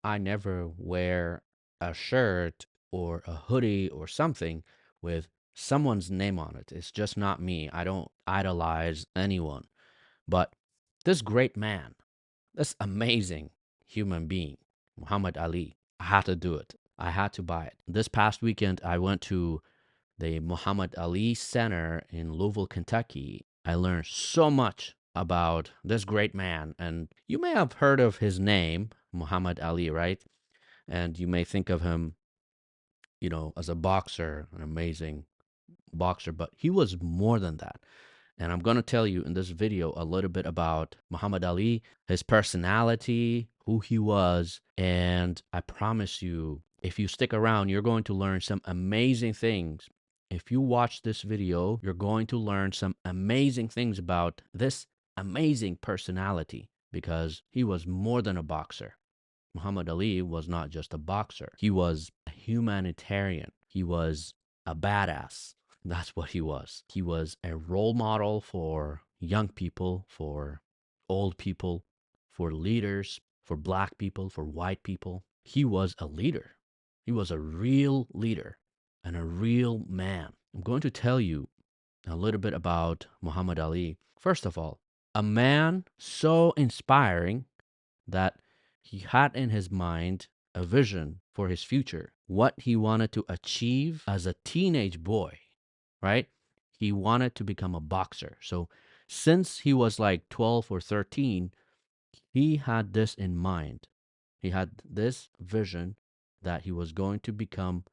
I never wear a shirt or a hoodie or something with someone's name on it. It's just not me. I don't idolize anyone. But this great man, this amazing human being, Muhammad Ali, I had to do it. I had to buy it. This past weekend, I went to the Muhammad Ali Center in Louisville, Kentucky. I learned so much about this great man. And you may have heard of his name, Muhammad Ali, right? And you may think of him, as a boxer, an amazing boxer, but he was more than that. And I'm going to tell you in this video a little bit about Muhammad Ali, his personality, who he was. And I promise you, if you stick around, you're going to learn some amazing things. If you watch this video, you're going to learn some amazing things about this amazing personality because he was more than a boxer. Muhammad Ali was not just a boxer, he was a humanitarian, he was a badass. That's what he was. He was a role model for young people, for old people, for leaders, for black people, for white people. He was a leader. He was a real leader and a real man. I'm going to tell you a little bit about Muhammad Ali. First of all, a man so inspiring that he had in his mind a vision for his future, what he wanted to achieve as a teenage boy, right? He wanted to become a boxer. So since he was like 12 or 13, he had this in mind. He had this vision that he was going to become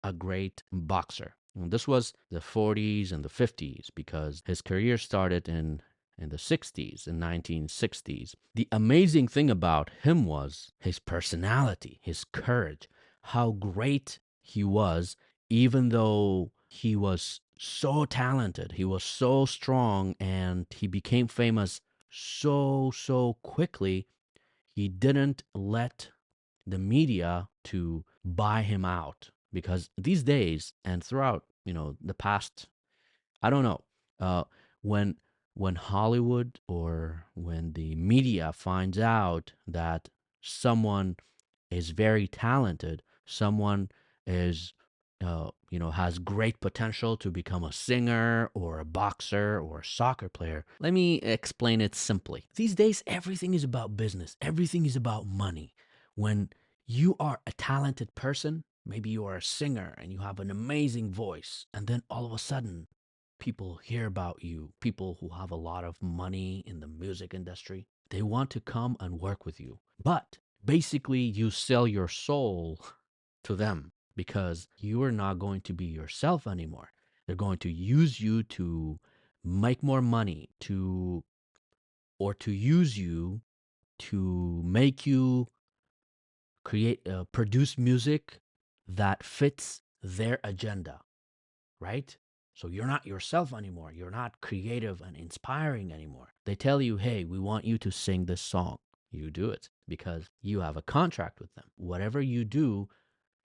a great boxer. And this was the 40s and the 50s because his career started in the 60s, in 1960s. The amazing thing about him was his personality, his courage, how great he was, even though he was so talented, he was so strong, and he became famous so quickly. He didn't let the media to buy him out because these days and throughout the past, I don't know, uh when Hollywood or when the media finds out that someone is very talented, someone is has great potential to become a singer or a boxer or a soccer player. Let me explain it simply. These days, everything is about business, everything is about money. When you are a talented person, maybe you are a singer and you have an amazing voice, and then all of a sudden, people hear about you, people who have a lot of money in the music industry, they want to come and work with you. But basically, you sell your soul to them because you are not going to be yourself anymore. They're going to use you to make more money, to use you to make you produce music that fits their agenda, right? So you're not yourself anymore. You're not creative and inspiring anymore. They tell you, hey, we want you to sing this song. You do it because you have a contract with them. Whatever you do,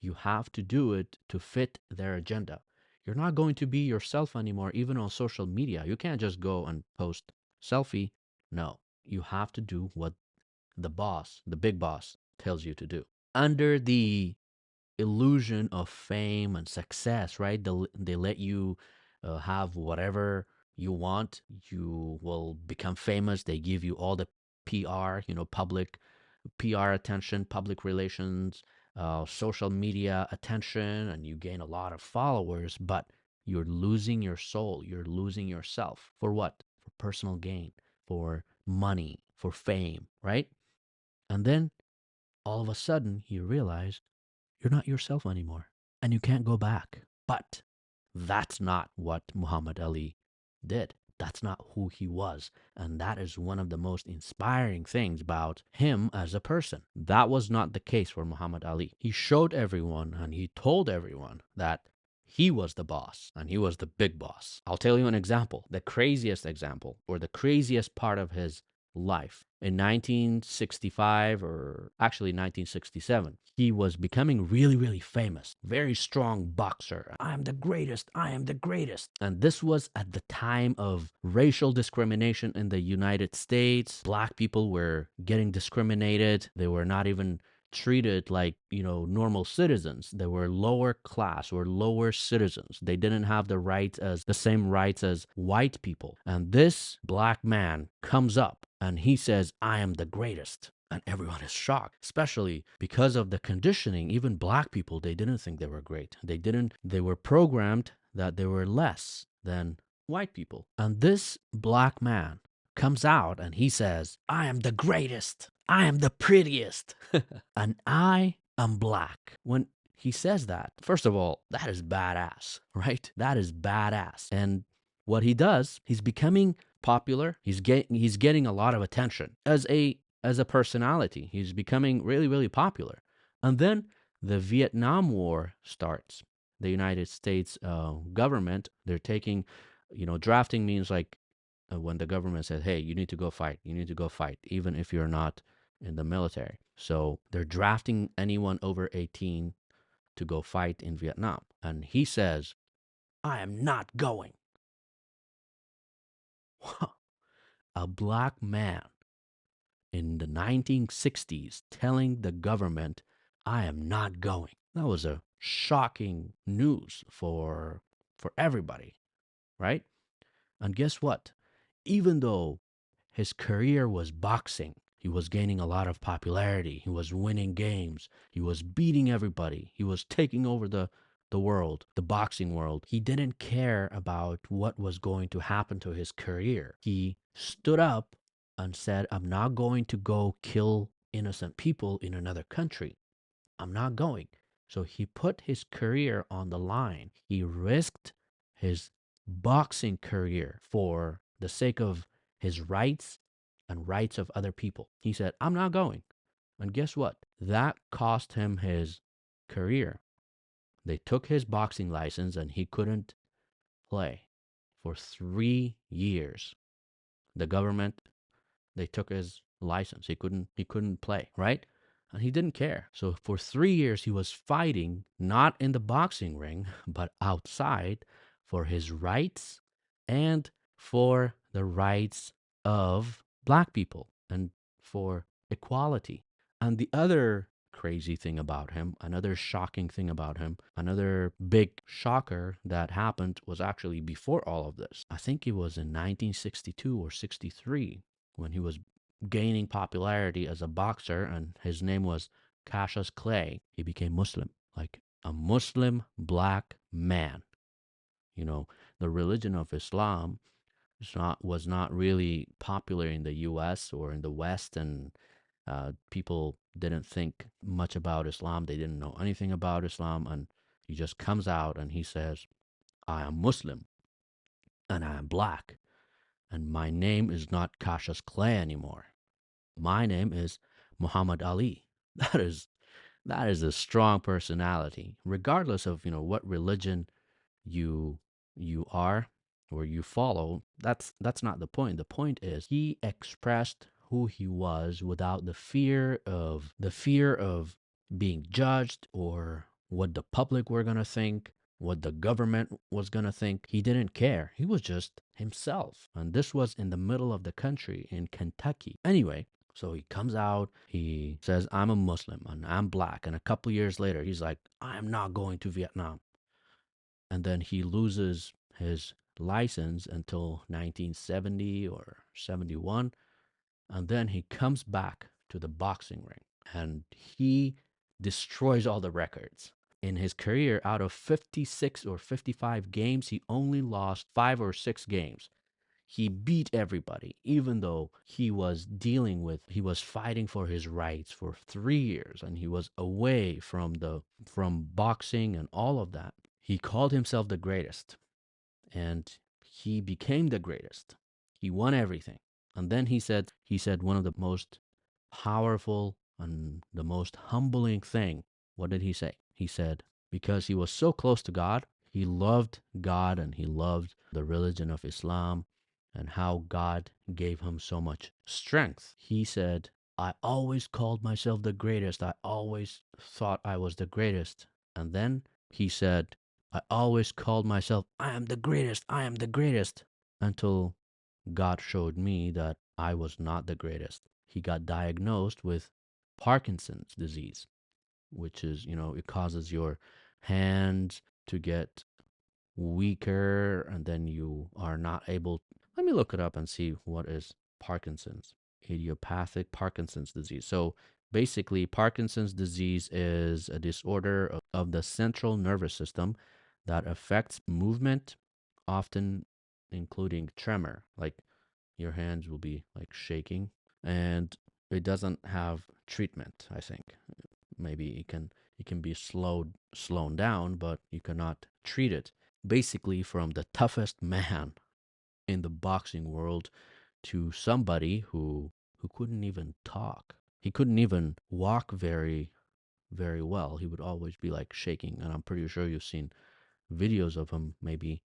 you have to do it to fit their agenda. You're not going to be yourself anymore, even on social media. You can't just go and post selfie. No, you have to do what the boss, the big boss, tells you to do. Under the illusion of fame and success, right? They let you have whatever you want. You will become famous. They give you all the PR, public PR attention, public relations, social media attention, and you gain a lot of followers, but you're losing your soul. You're losing yourself. For what? For personal gain, for money, for fame, right? And then all of a sudden you realize you're not yourself anymore and you can't go back. But that's not what Muhammad Ali did. That's not who he was. And that is one of the most inspiring things about him as a person. That was not the case for Muhammad Ali. He showed everyone and he told everyone that he was the boss and he was the big boss. I'll tell you an example, the craziest example, or the craziest part of his life. In 1965, or actually 1967, he was becoming really famous. Very strong boxer. I am the greatest. I am the greatest. And this was at the time of racial discrimination in the United States. Black people were getting discriminated. They were not even treated like, normal citizens. They were lower class or lower citizens. They didn't have the same rights as white people. And this black man comes up and he says, I am the greatest. And everyone is shocked, especially because of the conditioning. Even black people, they didn't think they were great. They were programmed that they were less than white people. And this black man comes out and he says, I am the greatest. I am the prettiest. And I am black. When he says that, first of all, that is badass, right? That is badass. And what he does, he's becoming popular. He's getting a lot of attention as a personality. He's becoming really, really popular. And then the Vietnam War starts. The United States government, they're taking, drafting means like when the government says, hey, you need to go fight. You need to go fight, even if you're not in the military. So they're drafting anyone over 18 to go fight in Vietnam. And he says, I am not going. A black man in the 1960s telling the government, I am not going. That was a shocking news for everybody, right? And guess what? Even though his career was boxing, he was gaining a lot of popularity. He was winning games. He was beating everybody. He was taking over the world, the boxing world. He didn't care about what was going to happen to his career. He stood up and said, I'm not going to go kill innocent people in another country. I'm not going. So he put his career on the line. He risked his boxing career for the sake of his rights and rights of other people. He said, I'm not going. And guess what? That cost him his career. They took his boxing license and he couldn't play for 3 years. The government, they took his license. He couldn't play, right? And he didn't care. So for 3 years he was fighting not in the boxing ring, but outside for his rights and for the rights of black people and for equality. And the other crazy thing about him, another shocking thing about him, another big shocker that happened was actually before all of this. I think it was in 1962 or 63 when he was gaining popularity as a boxer, and his name was Cassius Clay. He became Muslim, like a Muslim black man. You know, the religion of Islam was not really popular in the U.S. or in the West, and people didn't think much about Islam. They didn't know anything about Islam, and he just comes out and he says, "I am Muslim, and I am black, and my name is not Cassius Clay anymore. My name is Muhammad Ali." That is that is a strong personality, regardless of what religion you are or you follow. That's not the point. The point is he expressed who he was without the fear of being judged or what the public were going to think, what the government was going to think. He didn't care. He was just himself. And this was in the middle of the country in Kentucky. Anyway, so he comes out, he says, I'm a Muslim and I'm black. And a couple years later, he's like, I'm not going to Vietnam. And then he loses his license until 1970 or 71. And then he comes back to the boxing ring and he destroys all the records. In his career, out of 56 or 55 games, he only lost 5 or 6 games. He beat everybody, even though he was fighting for his rights for 3 years and he was away from boxing and all of that. He called himself the greatest and he became the greatest. He won everything. And then he said one of the most powerful and the most humbling thing. What did he say? He said, because he was so close to God, he loved God and he loved the religion of Islam and how God gave him so much strength. He said, I always called myself the greatest. I always thought I was the greatest. And then he said, I always called myself, I am the greatest. I am the greatest. Until God showed me that I was not the greatest. He got diagnosed with Parkinson's disease, which is, it causes your hands to get weaker and then you are not able. Let me look it up and see what is Parkinson's, idiopathic Parkinson's disease. So basically, Parkinson's disease is a disorder of the central nervous system that affects movement, often including tremor. Like your hands will be like shaking, and it doesn't have treatment, I think. Maybe it can be slowed down, but you cannot treat it. Basically, from the toughest man in the boxing world to somebody who couldn't even talk. He couldn't even walk very well. He would always be like shaking, and I'm pretty sure you've seen videos of him maybe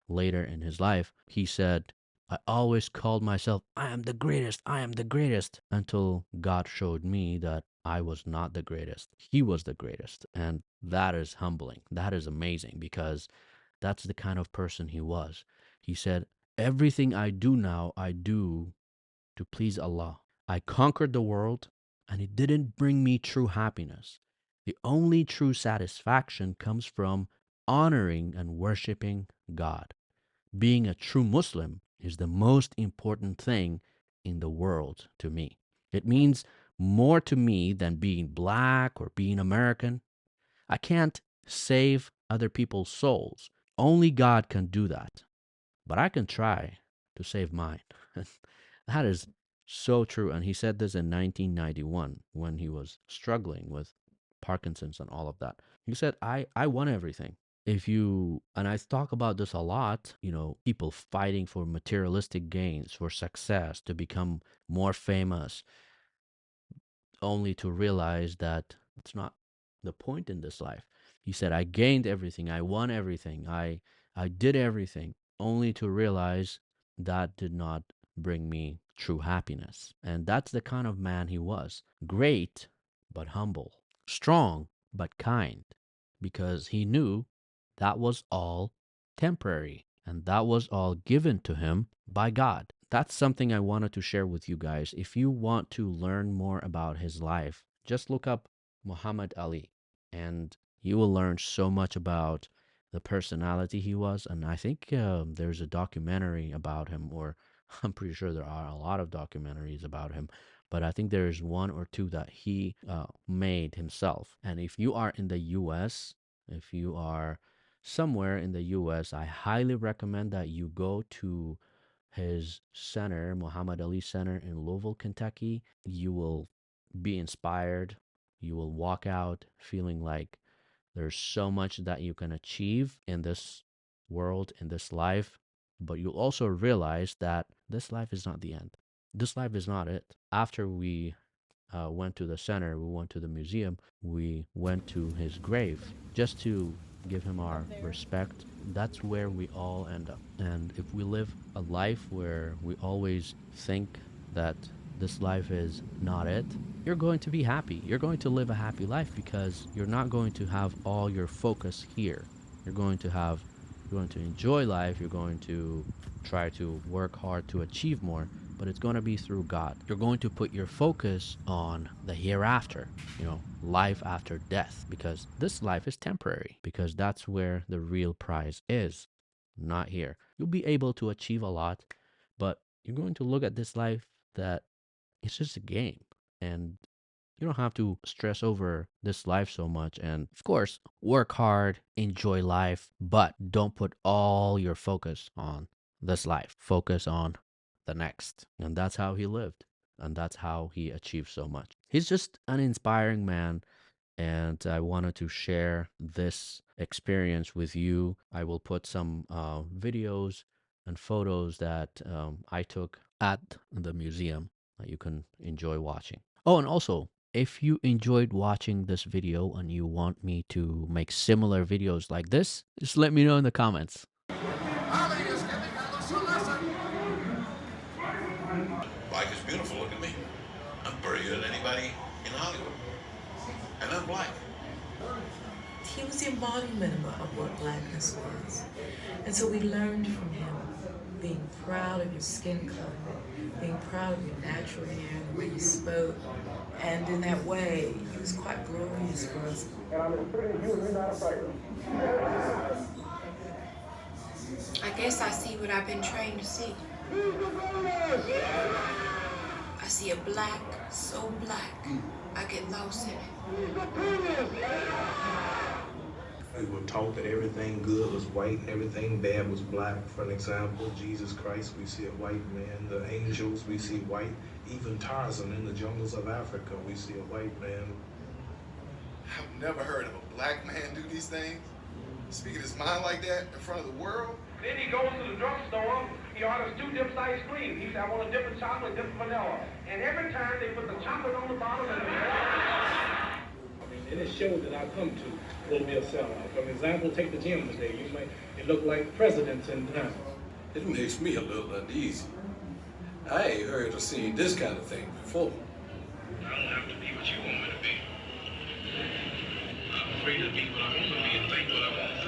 later in his life. He said, I always called myself, I am the greatest, I am the greatest, until God showed me that I was not the greatest. He was the greatest. And that is humbling. That is amazing because that's the kind of person he was. He said, everything I do now, I do to please Allah. I conquered the world, and it didn't bring me true happiness. The only true satisfaction comes from honoring and worshiping God. Being a true Muslim is the most important thing in the world to me. It means more to me than being black or being American. I can't save other people's souls. Only God can do that. But I can try to save mine. That is so true. And he said this in 1991 when he was struggling with Parkinson's and all of that. He said, I won everything. And I talk about this a lot, people fighting for materialistic gains, for success, to become more famous, only to realize that it's not the point in this life. He said, I gained everything, I won everything, I did everything, only to realize that did not bring me true happiness. And that's the kind of man he was. Great, but humble. Strong, but kind. Because he knew that was all temporary and that was all given to him by God. That's something I wanted to share with you guys. If you want to learn more about his life, just look up Muhammad Ali and you will learn so much about the personality he was. And I think there's a documentary about him, or I'm pretty sure there are a lot of documentaries about him, but I think there is one or two that he made himself. And if you are in the US, if you are somewhere in the US, I highly recommend that you go to his center, Muhammad Ali Center in Louisville, Kentucky. You will be inspired. You will walk out feeling like there's so much that you can achieve in this world, in this life, but you'll also realize that this life is not the end. This life is not it. After we went to the center, we went to the museum, we went to his grave just to give him our respect. That's where we all end up. And if we live a life where we always think that this life is not it, you're going to be happy. You're going to live a happy life because you're not going to have all your focus here. You're going to enjoy life. You're going to try to work hard to achieve more, but it's going to be through God. You're going to put your focus on the hereafter, life after death, because this life is temporary, because that's where the real prize is, not here. You'll be able to achieve a lot, but you're going to look at this life that it's just a game, and you don't have to stress over this life so much. And of course, work hard, enjoy life, but don't put all your focus on this life. Focus on the next. And that's how he lived. And that's how he achieved so much. He's just an inspiring man. And I wanted to share this experience with you. I will put some videos and photos that I took at the museum that you can enjoy watching. Oh, and also, if you enjoyed watching this video and you want me to make similar videos like this, just let me know in the comments. Black is beautiful. Look at me. I'm prettier than anybody in Hollywood. And I'm black. He was the embodiment of what blackness was. And so we learned from him. being proud of your skin color, being proud of your natural hair, the way you spoke. And in that way, he was quite glorious for us. And I'm interpreting you and you're not a fighter. I guess I see what I've been trained to see. I see a black, so black, I get lost in it. We were taught that everything good was white and everything bad was black. For an example, Jesus Christ, we see a white man. The angels, we see white. Even Tarzan in the jungles of Africa, we see a white man. I've never heard of a black man do these things. Speaking his mind like that in front of the world. Then he goes to the drugstore, he orders 2 dipped ice cream. He said, I want a different chocolate, different vanilla. And every time they put the chocolate on the bottom and and it shows that I come to will be a sellout. For example, take the gym today. It look like presidents in town. It makes me a little uneasy. I ain't heard or seen this kind of thing before. I don't have to be what you want me to be. I'm free to be what I want to be and think what I want to